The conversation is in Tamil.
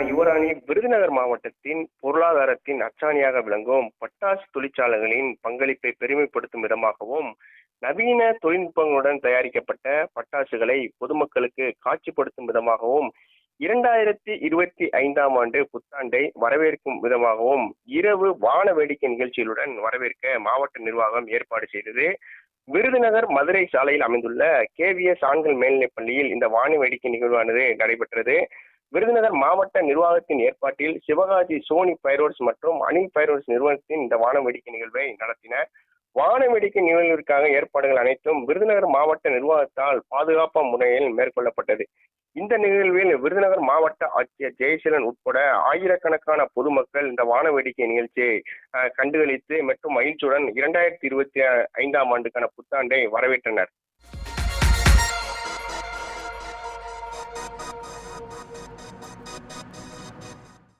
யுவராணி, விருதுநகர் மாவட்டத்தின் பொருளாதாரத்தின் அச்சாணியாக விளங்கும் பட்டாசு தொழிற்சாலைகளின் பங்களிப்பை பெருமைப்படுத்தும் விதமாகவும், நவீன தொழில்நுட்பங்களுடன் தயாரிக்கப்பட்ட பட்டாசுகளை பொதுமக்களுக்கு காட்சிப்படுத்தும் விதமாகவும், 2025ஆம் ஆண்டு புத்தாண்டை வரவேற்கும் விதமாகவும் இரவு வான வேடிக்கை நிகழ்ச்சிகளுடன் வரவேற்க மாவட்ட நிர்வாகம் ஏற்பாடு செய்தது. விருதுநகர் மதுரை சாலையில் அமைந்துள்ள கேவிஎஸ் ஆண்கள் மேல்நிலைப் பள்ளியில் இந்த வான வேடிக்கை நிகழ்வானது நடைபெற்றது. விருதுநகர் மாவட்ட நிர்வாகத்தின் ஏற்பாட்டில் சிவகாசி சோனி பைரோட்ஸ் மற்றும் அனில் பைரோட்ஸ் நிறுவனத்தின் இந்த வான வேடிக்கை நிகழ்வை நடத்தினர். வான வேடிக்கை நிகழ்விற்காக ஏற்பாடுகள் அனைத்தும் விருதுநகர் மாவட்ட நிர்வாகத்தால் பாதுகாப்பான முறையில் மேற்கொள்ளப்பட்டது. இந்த நிகழ்வில் விருதுநகர் மாவட்ட ஆட்சியர் ஜெயசீலன் உட்பட ஆயிரக்கணக்கான பொதுமக்கள் இந்த வான வேடிக்கை நிகழ்ச்சியை கண்டுகளித்து மற்றும் மகிழ்ச்சியுடன் 2025ஆம் ஆண்டுக்கான புத்தாண்டை வரவேற்றனர்.